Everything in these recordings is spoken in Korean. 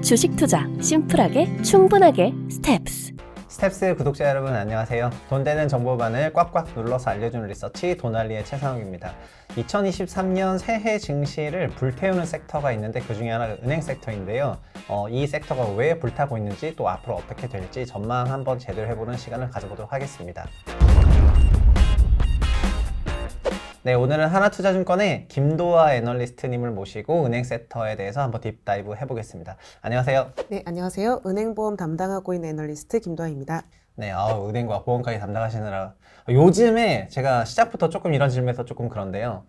주식 투자 심플하게 충분하게 스텝스. 스텝스 구독자 여러분 안녕하세요. 돈 되는 정보만을 꽉꽉 눌러서 알려주는 리서치 돈알리의 최상욱입니다. 2023년 새해 증시를 불태우는 섹터가 있는데 그 중에 하나가 은행 섹터인데요. 이 섹터가 왜 불타고 있는지 또 앞으로 어떻게 될지 전망 한번 제대로 해보는 시간을 가져보도록 하겠습니다. 네, 오늘은 하나투자증권의 김도하 애널리스트님을 모시고 은행 섹터에 대해서 한번 딥다이브 해보겠습니다. 안녕하세요. 네, 안녕하세요. 은행보험 담당하고 있는 애널리스트 김도하입니다. 네, 은행과 보험까지 담당하시느라 요즘에 제가 시작부터 조금 이런 질문에서 조금 그런데요.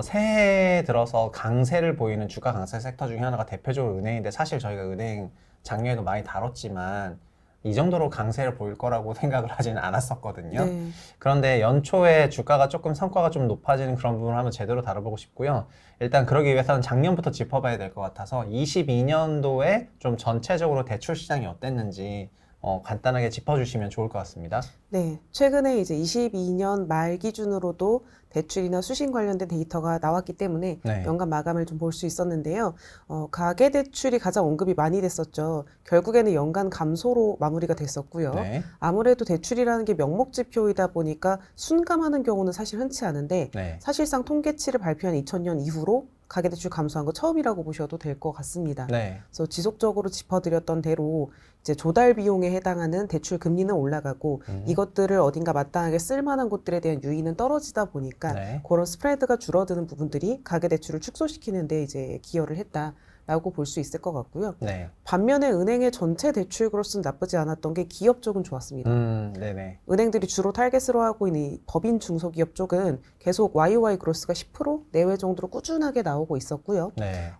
새해 들어서 강세를 보이는 주가 강세 섹터 중에 하나가 대표적으로 은행인데 사실 저희가 은행 작년에도 많이 다뤘지만 이 정도로 강세를 보일 거라고 생각을 하지는 않았었거든요. 네. 그런데 연초에 주가가 조금 성과가 좀 높아지는 그런 부분을 한번 제대로 다뤄보고 싶고요. 일단 그러기 위해서는 작년부터 짚어봐야 될 것 같아서 22년도에 좀 전체적으로 대출 시장이 어땠는지 간단하게 짚어주시면 좋을 것 같습니다. 네, 최근에 이제 22년 말 기준으로도 대출이나 수신 관련된 데이터가 나왔기 때문에 네. 연간 마감을 좀 볼 수 있었는데요. 가계 대출이 가장 언급이 많이 됐었죠. 결국에는 연간 감소로 마무리가 됐었고요. 네. 아무래도 대출이라는 게 명목 지표이다 보니까 순감하는 경우는 사실 흔치 않은데 네. 사실상 통계치를 발표한 2000년 이후로 가계대출 감소한 거 처음이라고 보셔도 될 것 같습니다. 네. 그래서 지속적으로 짚어드렸던 대로 이제 조달 비용에 해당하는 대출 금리는 올라가고 이것들을 어딘가 마땅하게 쓸만한 곳들에 대한 유인은 떨어지다 보니까 네. 그런 스프레드가 줄어드는 부분들이 가계대출을 축소시키는 데 이제 기여를 했다라고 볼 수 있을 것 같고요. 네. 반면에 은행의 전체 대출 그로스는 나쁘지 않았던 게 기업 쪽은 좋았습니다. 네네. 은행들이 주로 타겟으로 하고 있는 이 법인 중소기업 쪽은 계속 YOY 그로스가 10% 내외 정도로 꾸준하게 나오고 있었고요. 네.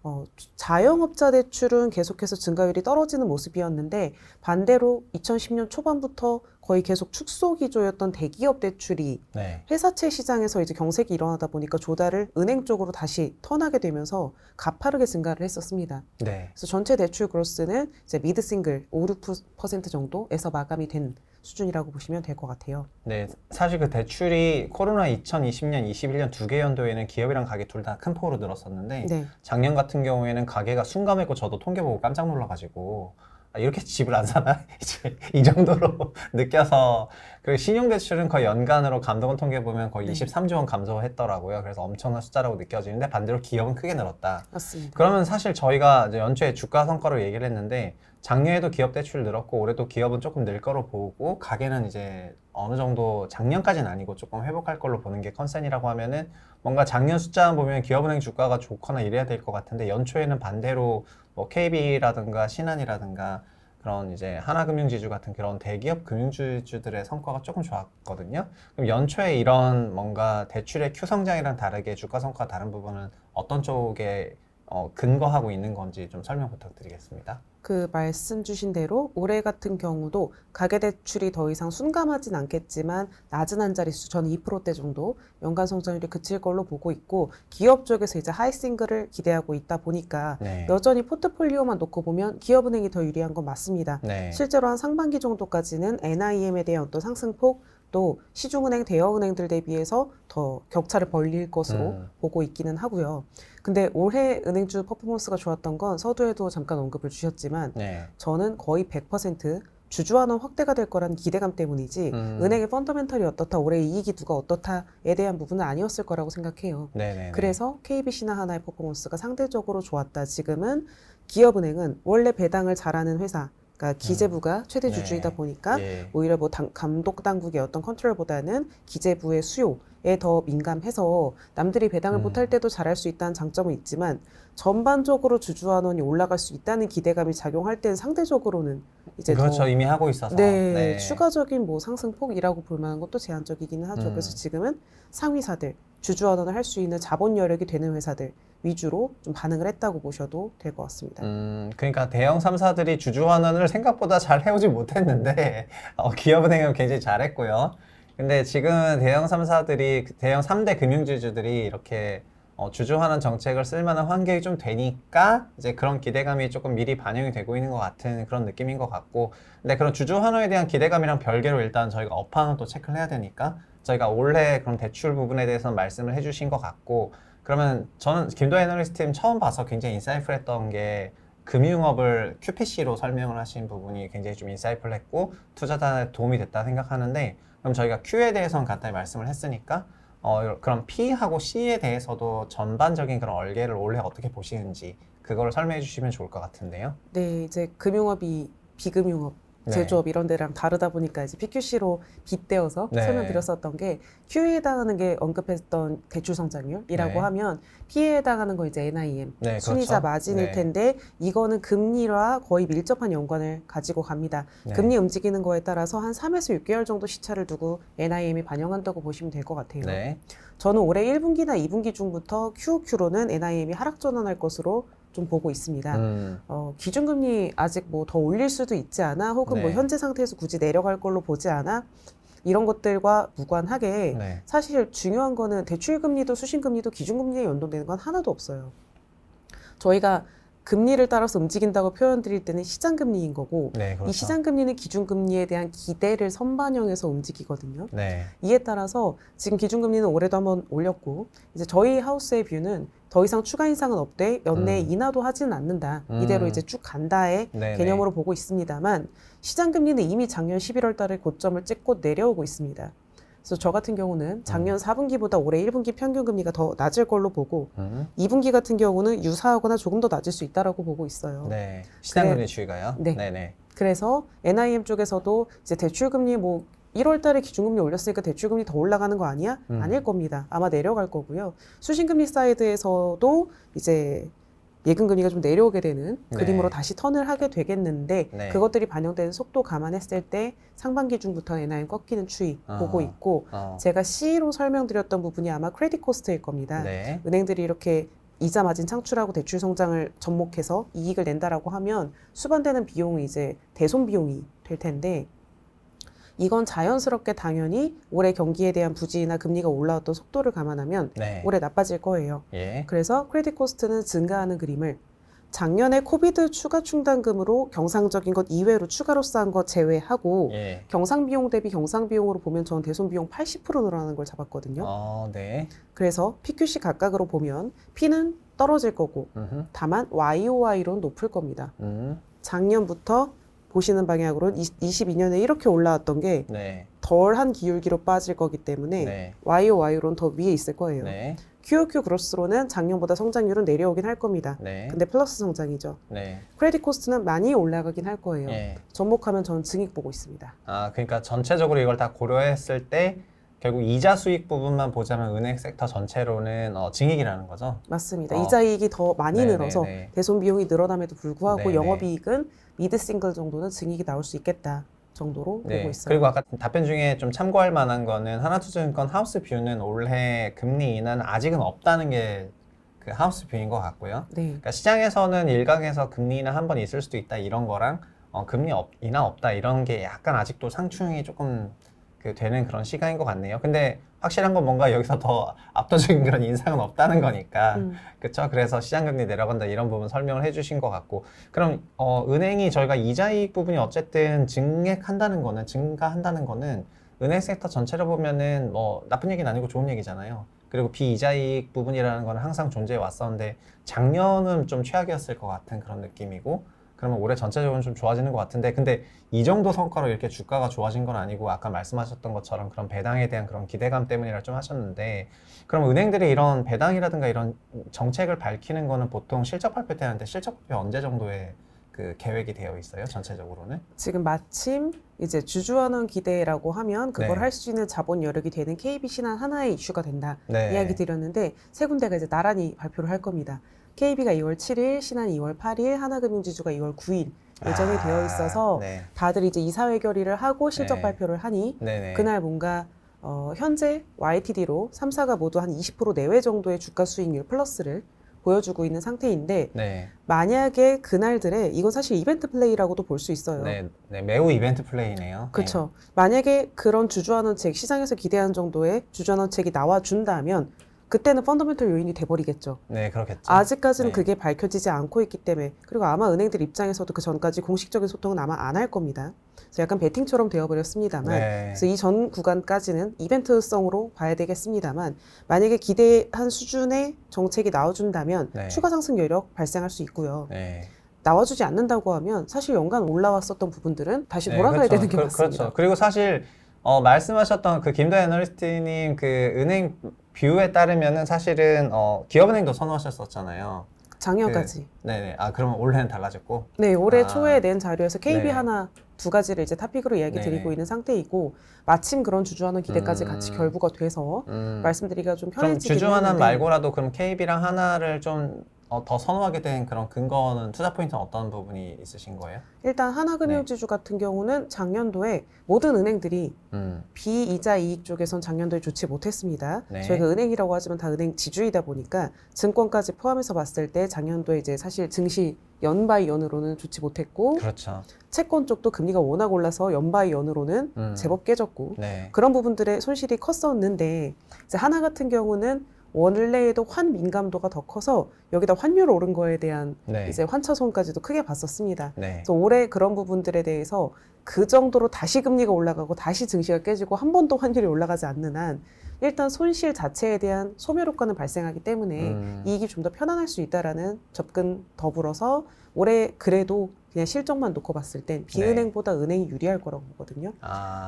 자영업자 대출은 계속해서 증가율이 떨어지는 모습이었는데 반대로 2010년 초반부터 거의 계속 축소 기조였던 대기업 대출이 네. 회사채 시장에서 이제 경색이 일어나다 보니까 조달을 은행 쪽으로 다시 턴하게 되면서 가파르게 증가를 했었습니다. 네. 그래서 전체 대출 그로스는 이제 미드 싱글 5, 6% 정도에서 마감이 된 수준이라고 보시면 될 것 같아요. 네, 사실 그 대출이 코로나 2020년, 21년 두 개 연도에는 기업이랑 가계 둘 다 큰 폭으로 늘었었는데 네. 작년 같은 경우에는 가계가 순감했고 저도 통계 보고 깜짝 놀라가지고 이렇게 집을 안 사나? 이제 이 정도로 느껴서 그리고 신용대출은 거의 연간으로 감독원 통계 보면 거의 네. 23조 원 감소했더라고요. 그래서 엄청난 숫자라고 느껴지는데 반대로 기업은 크게 늘었다. 맞습니다. 그러면 사실 저희가 이제 연초에 주가 성과로 얘기를 했는데 작년에도 기업 대출 늘었고 올해도 기업은 조금 늘 거로 보고 가계는 이제 어느 정도 작년까지는 아니고 조금 회복할 걸로 보는 게 컨센이라고 하면은 뭔가 작년 숫자만 보면 기업은행 주가가 좋거나 이래야 될 것 같은데 연초에는 반대로 뭐 KB라든가 신한이라든가 그런 이제 하나금융지주 같은 그런 대기업 금융주주들의 성과가 조금 좋았거든요. 그럼 연초에 이런 뭔가 대출의 Q 성장이랑 다르게 주가 성과가 다른 부분은 어떤 쪽에 근거하고 있는 건지 좀 설명 부탁드리겠습니다. 그 말씀 주신 대로 올해 같은 경우도 가계대출이 더 이상 순감하진 않겠지만 낮은 한 자릿수 저는 2%대 정도 연간 성장률이 그칠 걸로 보고 있고 기업 쪽에서 이제 하이싱글을 기대하고 있다 보니까 네. 여전히 포트폴리오만 놓고 보면 기업은행이 더 유리한 건 맞습니다. 네. 실제로 한 상반기 정도까지는 NIM에 대한 어떤 상승폭 또 시중은행, 대형은행들 대비해서 더 격차를 벌릴 것으로 보고 있기는 하고요. 근데 올해 은행주 퍼포먼스가 좋았던 건 서두에도 잠깐 언급을 주셨지만 네. 저는 거의 100% 주주환원 확대가 될 거라는 기대감 때문이지 은행의 펀더멘털이 어떻다, 올해 이익이 누가 어떻다에 대한 부분은 아니었을 거라고 생각해요. 네네. 그래서 KBC나 하나의 퍼포먼스가 상대적으로 좋았다. 지금은 기업은행은 원래 배당을 잘하는 회사, 그러니까 기재부가 최대 주주이다 네. 보니까 예. 오히려 뭐 감독 당국의 어떤 컨트롤보다는 기재부의 수요에 더 민감해서 남들이 배당을 못할 때도 잘할 수 있다는 장점은 있지만 전반적으로 주주환원이 올라갈 수 있다는 기대감이 작용할 때는 상대적으로는 이제 그렇죠. 더 이미 하고 있어서. 네, 추가적인 뭐 상승폭이라고 볼 만한 것도 제한적이기는 하죠. 그래서 지금은 상위사들, 주주환원을 할 수 있는 자본 여력이 되는 회사들 위주로 좀 반응을 했다고 보셔도 될 것 같습니다. 그러니까 대형 3사들이 주주환원을 생각보다 잘 해오지 못했는데 기업은행은 굉장히 잘했고요. 근데 지금 대형 3사들이 대형 3대 금융주주들이 이렇게 주주환원 정책을 쓸 만한 환경이 좀 되니까 이제 그런 기대감이 조금 미리 반영이 되고 있는 것 같은 그런 느낌인 것 같고, 근데 그런 주주환원에 대한 기대감이랑 별개로 일단 저희가 업황은 또 체크를 해야 되니까 저희가 올해 그런 대출 부분에 대해서는 말씀을 해주신 것 같고, 그러면 저는 김도하 애널리스트 팀 처음 봐서 굉장히 인사이트했던 게 금융업을 QPC로 설명을 하신 부분이 굉장히 좀 인사이트풀했고 투자자에 도움이 됐다 생각하는데 그럼 저희가 Q에 대해서는 간단히 말씀을 했으니까 그럼 P하고 C에 대해서도 전반적인 그런 얼개를 올해 어떻게 보시는지 그거를 설명해 주시면 좋을 것 같은데요. 네, 이제 금융업이 비금융업, 네. 제조업 이런 데랑 다르다 보니까 이제 PQC로 빗대어서 네. 설명드렸었던 게 Q에 해당하는 게 언급했던 대출 성장률이라고 네. 하면 P에 해당하는 거 이제 NIM, 네, 순이자 그렇죠. 마진일 네. 텐데 이거는 금리와 거의 밀접한 연관을 가지고 갑니다. 네. 금리 움직이는 거에 따라서 한 3에서 6개월 정도 시차를 두고 NIM이 반영한다고 보시면 될 것 같아요. 네. 저는 올해 1분기나 2분기 중부터 QOQ로는 NIM이 하락 전환할 것으로 좀 보고 있습니다. 기준금리 아직 뭐 더 올릴 수도 있지 않아? 혹은 뭐 네. 현재 상태에서 굳이 내려갈 걸로 보지 않아? 이런 것들과 무관하게 네. 사실 중요한 거는 대출금리도 수신금리도 기준금리에 연동되는 건 하나도 없어요. 저희가 금리를 따라서 움직인다고 표현드릴 때는 시장금리인 거고 네, 그렇죠. 이 시장금리는 기준금리에 대한 기대를 선반영해서 움직이거든요. 네. 이에 따라서 지금 기준금리는 올해도 한번 올렸고 이제 저희 하우스의 뷰는 더 이상 추가 인상은 없대 연내 인하도 하지는 않는다. 이대로 이제 쭉 간다의 네네. 개념으로 보고 있습니다만 시장금리는 이미 작년 11월 달에 고점을 찍고 내려오고 있습니다. 그래서 저 같은 경우는 작년 4분기보다 올해 1분기 평균 금리가 더 낮을 걸로 보고 2분기 같은 경우는 유사하거나 조금 더 낮을 수 있다라고 보고 있어요. 네. 시장금리 추이가요? 네. 네네. 그래서 NIM 쪽에서도 이제 대출금리 뭐 1월 달에 기준금리 올렸으니까 대출금리 더 올라가는 거 아니야? 아닐 겁니다. 아마 내려갈 거고요. 수신금리 사이드에서도 이제 예금금리가 좀 내려오게 되는 네. 그림으로 다시 턴을 하게 되겠는데 네. 그것들이 반영되는 속도 감안했을 때 상반기 중부터 NIM 꺾이는 추이 보고 있고 제가 C로 설명드렸던 부분이 아마 크레딧 코스트일 겁니다. 네. 은행들이 이렇게 이자 마진 창출하고 대출 성장을 접목해서 이익을 낸다라고 하면 수반되는 비용은 이제 대손 비용이 될 텐데 이건 자연스럽게 당연히 올해 경기에 대한 부진이나 금리가 올라왔던 속도를 감안하면 네. 올해 나빠질 거예요. 예. 그래서 크레딧 코스트는 증가하는 그림을 작년에 코비드 추가 충당금으로 경상적인 것 이외로 추가로 쌓은 것 제외하고 예. 경상비용 대비 경상비용으로 보면 전 대손비용 80% 늘어나는 걸 잡았거든요. 네. 그래서 PQC 각각으로 보면 P는 떨어질 거고 다만 YOY로는 높을 겁니다. 작년부터 보시는 방향으로는 22년에 이렇게 올라왔던 게 네. 덜한 기울기로 빠질 거기 때문에 네. YOY로는 더 위에 있을 거예요. 네. QOQ 그로스로는 작년보다 성장률은 내려오긴 할 겁니다. 네. 근데 플러스 성장이죠. 네. 크레딧 코스트는 많이 올라가긴 할 거예요. 예. 접목하면 저는 증익 보고 있습니다. 그러니까 전체적으로 이걸 다 고려했을 때 결국 이자 수익 부분만 보자면 은행 섹터 전체로는 증익이라는 거죠. 맞습니다. 이자이익이 더 많이 네네네. 늘어서 대손 비용이 늘어남에도 불구하고 네네. 영업이익은 미드 싱글 정도는 증익이 나올 수 있겠다 정도로 보고 있어요. 그리고 아까 답변 중에 좀 참고할 만한 거는 하나투자증권 하우스 뷰는 올해 금리 인하는 아직은 없다는 게 그 하우스 뷰인 것 같고요. 네. 그러니까 시장에서는 일각에서 금리 인하 한 번 있을 수도 있다 이런 거랑 금리 인하 없다 이런 게 약간 아직도 상충이 조금 되는 그런 시간인 것 같네요. 근데 확실한 건 뭔가 여기서 더 압도적인 그런 인상은 없다는 거니까 그렇죠. 그래서 시장금리 내려간다 이런 부분 설명을 해주신 것 같고 그럼 은행이 저희가 이자이익 부분이 어쨌든 증가한다는 거는 은행 섹터 전체로 보면은 뭐 나쁜 얘기는 아니고 좋은 얘기잖아요. 그리고 비이자이익 부분이라는 거는 항상 존재해 왔었는데 작년은 좀 최악이었을 것 같은 그런 느낌이고 그러면 올해 전체적으로 좀 좋아지는 것 같은데 근데 이 정도 성과로 이렇게 주가가 좋아진 건 아니고 아까 말씀하셨던 것처럼 그런 배당에 대한 그런 기대감 때문이라 좀 하셨는데 그럼 은행들이 이런 배당이라든가 이런 정책을 밝히는 거는 보통 실적 발표 때 하는데 실적 발표 언제 정도에 그 계획이 되어 있어요 전체적으로는? 지금 마침 이제 주주환원 기대라고 하면 그걸 네. 할 수 있는 자본 여력이 되는 KB 신한 하나의 이슈가 된다 네. 이야기 드렸는데 세 군데가 이제 나란히 발표를 할 겁니다. KB가 2월 7일, 신한 2월 8일, 하나금융지주가 2월 9일 예정이 되어 있어서 네. 다들 이제 이사회 결의를 하고 실적 네. 발표를 하니 네네. 그날 뭔가 현재 YTD로 3사가 모두 한 20% 내외 정도의 주가 수익률 플러스를 보여주고 있는 상태인데 네. 만약에 그날들에 이건 사실 이벤트 플레이라고도 볼 수 있어요. 네. 매우 이벤트 플레이네요. 그렇죠. 만약에 그런 주주환원책 시장에서 기대하는 정도의 주주환원책이 나와준다면 그때는 펀더멘털 요인이 돼버리겠죠. 네, 그렇겠죠. 아직까지는 네. 그게 밝혀지지 않고 있기 때문에 그리고 아마 은행들 입장에서도 그 전까지 공식적인 소통은 아마 안 할 겁니다. 그래서 약간 베팅처럼 되어버렸습니다만 네. 그래서 이 전 구간까지는 이벤트성으로 봐야 되겠습니다만 만약에 기대한 수준의 정책이 나와준다면 네. 추가 상승 여력 발생할 수 있고요. 네. 나와주지 않는다고 하면 사실 연간 올라왔었던 부분들은 다시 네, 돌아가야 그렇죠. 되는 게 맞습니다. 그렇죠. 그리고 사실 말씀하셨던 그 김도 애널리스트님 그 은행 뷰에 따르면은 사실은 기업은행도 선호하셨었잖아요. 작년까지. 네네. 아 그러면 올해는 달라졌고. 네, 올해 아. 초에 낸 자료에서 KB 네. 하나 두 가지를 이제 탑픽으로 이야기 드리고 네네. 있는 상태이고 마침 그런 주주환원 기대까지 같이 결부가 돼서 말씀드리기가 좀 그럼 편해지긴 주주환원 했는데 말고라도 그럼 KB랑 하나를 좀 더 선호하게 된 그런 근거는 투자 포인트는 어떤 부분이 있으신 거예요? 일단 하나금융지주 같은 경우는 작년도에 모든 은행들이 비이자 이익 쪽에선 작년도에 좋지 못했습니다. 네. 저희가 은행이라고 하지만 다 은행 지주이다 보니까 증권까지 포함해서 봤을 때 작년도에 이제 사실 증시 연 바이 연으로는 좋지 못했고 그렇죠. 채권 쪽도 금리가 워낙 올라서 연 바이 연으로는 제법 깨졌고 네. 그런 부분들의 손실이 컸었는데 이제 하나 같은 경우는 원래에도 환 민감도가 더 커서 여기다 환율 오른 거에 대한 네. 이제 환차손까지도 크게 봤었습니다. 네. 그래서 올해 그런 부분들에 대해서 그 정도로 다시 금리가 올라가고 다시 증시가 깨지고 한 번도 환율이 올라가지 않는 한 일단 손실 자체에 대한 소멸 효과는 발생하기 때문에 이익이 좀 더 편안할 수 있다라는 접근 더불어서 올해 그래도 그냥 실적만 놓고 봤을 땐 비은행보다 은행이 유리할 거라고 보거든요.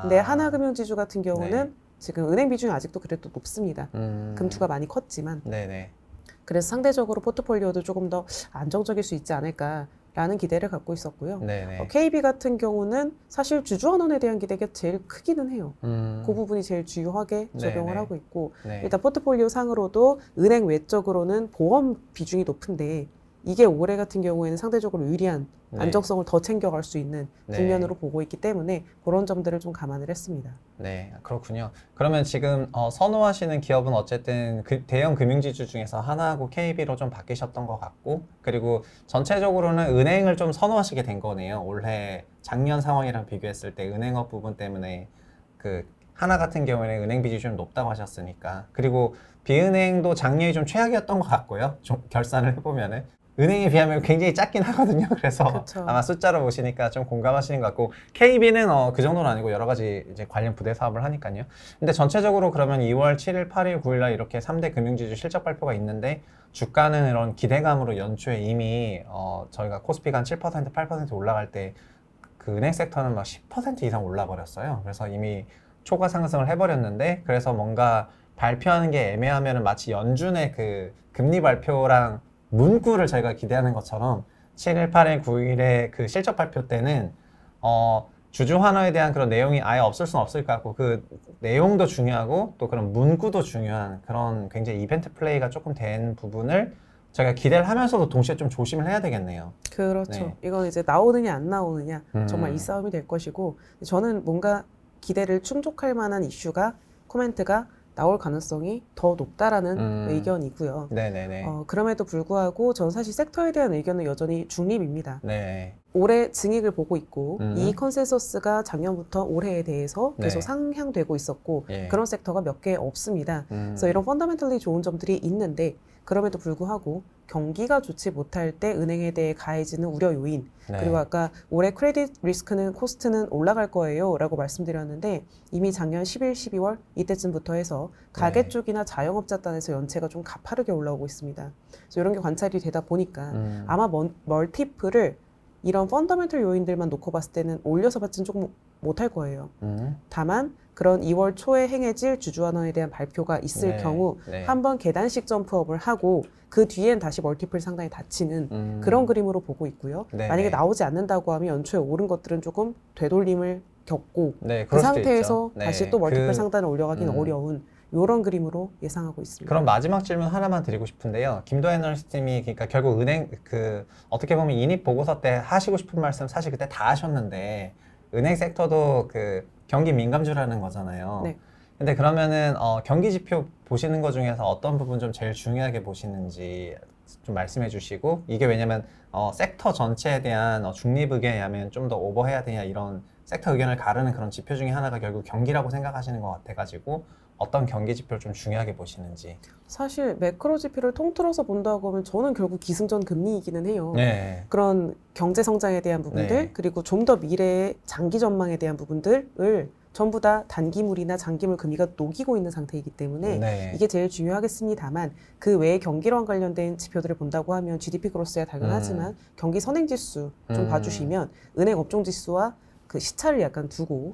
근데 하나금융지주 같은 경우는 지금 은행 비중이 아직도 그래도 높습니다. 금투가 많이 컸지만 네네. 그래서 상대적으로 포트폴리오도 조금 더 안정적일 수 있지 않을까라는 기대를 갖고 있었고요. 네네. KB 같은 경우는 사실 주주환원에 대한 기대가 제일 크기는 해요. 그 부분이 제일 주요하게 적용을 네네. 하고 있고 네. 일단 포트폴리오 상으로도 은행 외적으로는 보험 비중이 높은데 이게 올해 같은 경우에는 상대적으로 유리한 네. 안정성을 더 챙겨갈 수 있는 네. 국면으로 보고 있기 때문에 그런 점들을 좀 감안을 했습니다. 네, 그렇군요. 그러면 지금 선호하시는 기업은 어쨌든 그 대형 금융지주 중에서 하나하고 KB로 좀 바뀌셨던 것 같고, 그리고 전체적으로는 은행을 좀 선호하시게 된 거네요. 올해 작년 상황이랑 비교했을 때 은행업 부분 때문에 그 하나 같은 경우에는 은행 비중이 좀 높다고 하셨으니까. 그리고 비은행도 작년이 좀 최악이었던 것 같고요. 좀 결산을 해보면은. 은행에 비하면 굉장히 작긴 하거든요. 그래서 그쵸. 아마 숫자로 보시니까 좀 공감하시는 것 같고, KB는 그 정도는 아니고 여러 가지 이제 관련 부대 사업을 하니까요. 근데 전체적으로 그러면 2월 7일, 8일, 9일날 이렇게 3대 금융지주 실적 발표가 있는데, 주가는 이런 기대감으로 연초에 이미 저희가 코스피가 한 7%, 8% 올라갈 때 그 은행 섹터는 막 10% 이상 올라버렸어요. 그래서 이미 초과 상승을 해버렸는데, 그래서 뭔가 발표하는 게 애매하면은 마치 연준의 그 금리 발표랑 문구를 저희가 기대하는 것처럼 7일, 8일, 9일의 그 실적 발표 때는 주주 환원에 대한 그런 내용이 아예 없을 수는 없을 것 같고 그 내용도 중요하고 또 그런 문구도 중요한 그런 굉장히 이벤트 플레이가 조금 된 부분을 저희가 기대를 하면서도 동시에 좀 조심을 해야 되겠네요. 그렇죠. 네. 이건 이제 나오느냐 안 나오느냐 정말 이 싸움이 될 것이고 저는 뭔가 기대를 충족할 만한 이슈가 코멘트가 나올 가능성이 더 높다라는 의견이고요. 네네네. 그럼에도 불구하고 전 사실 섹터에 대한 의견은 여전히 중립입니다. 네. 올해 증익을 보고 있고 이 컨센서스가 작년부터 올해에 대해서 계속 네. 상향되고 있었고 예. 그런 섹터가 몇 개 없습니다. 그래서 이런 펀더멘털리 좋은 점들이 있는데 그럼에도 불구하고 경기가 좋지 못할 때 은행에 대해 가해지는 우려 요인 네. 그리고 아까 올해 크레딧 리스크는 코스트는 올라갈 거예요 라고 말씀드렸는데 이미 작년 11, 12월 이때쯤부터 해서 가게 네. 쪽이나 자영업자 단에서 연체가 좀 가파르게 올라오고 있습니다. 그래서 이런 게 관찰이 되다 보니까 아마 멀티플을 이런 펀더멘털 요인들만 놓고 봤을 때는 올려서 받지는 조금 못할 거예요. 다만 그런 2월 초에 행해질 주주환원에 대한 발표가 있을 네. 경우 네. 한번 계단식 점프업을 하고 그 뒤엔 다시 멀티플 상당히 닫히는 그런 그림으로 보고 있고요. 네네. 만약에 나오지 않는다고 하면 연초에 오른 것들은 조금 되돌림을 겪고 네, 그 그럴 수도 상태에서 있죠. 네. 다시 또 멀티플 상단을 올려가기는 어려운 이런 그림으로 예상하고 있습니다. 그럼 마지막 질문 하나만 드리고 싶은데요. 김도 애널리스트님이 그러니까 결국 은행 어떻게 보면 이익 보고서 때 하시고 싶은 말씀 사실 그때 다 하셨는데 은행 섹터도 그 경기 민감주라는 거잖아요. 네. 근데 그러면은 경기 지표 보시는 것 중에서 어떤 부분 좀 제일 중요하게 보시는지 좀 말씀해 주시고 이게 왜냐면 섹터 전체에 대한 중립 의견이라면 좀 더 오버해야 되냐 이런 섹터 의견을 가르는 그런 지표 중에 하나가 결국 경기라고 생각하시는 것 같아가지고 어떤 경기 지표를 좀 중요하게 보시는지. 사실 매크로 지표를 통틀어서 본다고 하면 저는 결국 기승전 금리이기는 해요. 네. 그런 경제 성장에 대한 부분들 네. 그리고 좀 더 미래의 장기 전망에 대한 부분들을 전부 다 단기물이나 장기물 금리가 녹이고 있는 상태이기 때문에 네. 이게 제일 중요하겠습니다만 그 외에 경기랑 관련된 지표들을 본다고 하면 GDP 그로스야 당연하지만 경기 선행지수 좀 봐주시면 은행 업종지수와 그 시차를 약간 두고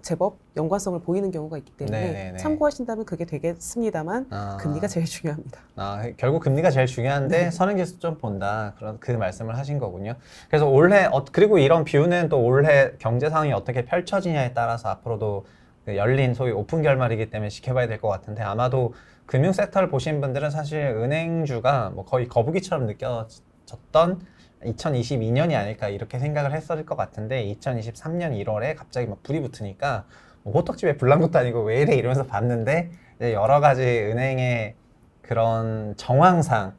제법 연관성을 보이는 경우가 있기 때문에 네네네. 참고하신다면 그게 되겠습니다만 아. 금리가 제일 중요합니다. 결국 금리가 제일 중요한데 선행지수 좀 본다. 그런 그 말씀을 하신 거군요. 그래서 올해 그리고 이런 뷰는 또 올해 경제 상황이 어떻게 펼쳐지냐에 따라서 앞으로도 그 열린 소위 오픈 결말이기 때문에 지켜봐야 될 것 같은데 아마도 금융 섹터를 보신 분들은 사실 은행주가 뭐 거의 거북이처럼 느껴졌던 2022년이 아닐까 이렇게 생각을 했을 것 같은데 2023년 1월에 갑자기 막 불이 붙으니까 뭐 호떡집에 불 난 것도 아니고 왜 이래 이러면서 봤는데 이제 여러 가지 은행의 그런 정황상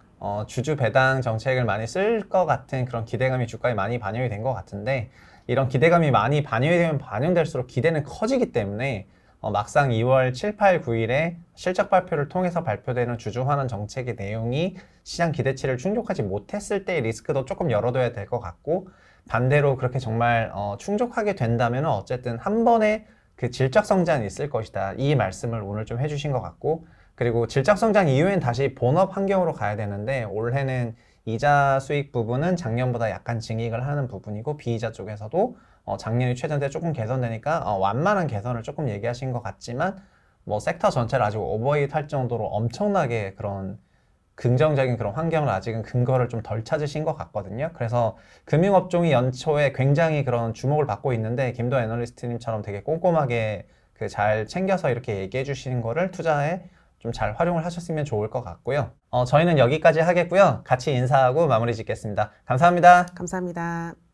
주주 배당 정책을 많이 쓸 것 같은 그런 기대감이 주가에 많이 반영이 된 것 같은데 이런 기대감이 많이 반영이 되면 반영될수록 기대는 커지기 때문에 막상 2월 7, 8, 9일에 실적 발표를 통해서 발표되는 주주 환원 정책의 내용이 시장 기대치를 충족하지 못했을 때의 리스크도 조금 열어둬야 될 것 같고 반대로 그렇게 정말 충족하게 된다면 어쨌든 한 번에 그 질적 성장이 있을 것이다. 이 말씀을 오늘 좀 해주신 것 같고 그리고 질적 성장 이후엔 다시 본업 환경으로 가야 되는데 올해는 이자 수익 부분은 작년보다 약간 증액을 하는 부분이고 비이자 쪽에서도 작년이 최저인데 조금 개선되니까 완만한 개선을 조금 얘기하신 것 같지만 뭐 섹터 전체를 아직 오버히트 할 정도로 엄청나게 그런 긍정적인 그런 환경을 아직은 근거를 좀 덜 찾으신 것 같거든요. 그래서 금융업종이 연초에 굉장히 그런 주목을 받고 있는데 김도 애널리스트님처럼 되게 꼼꼼하게 그 잘 챙겨서 이렇게 얘기해 주시는 거를 투자에 좀 잘 활용을 하셨으면 좋을 것 같고요. 저희는 여기까지 하겠고요. 같이 인사하고 마무리 짓겠습니다. 감사합니다. 감사합니다.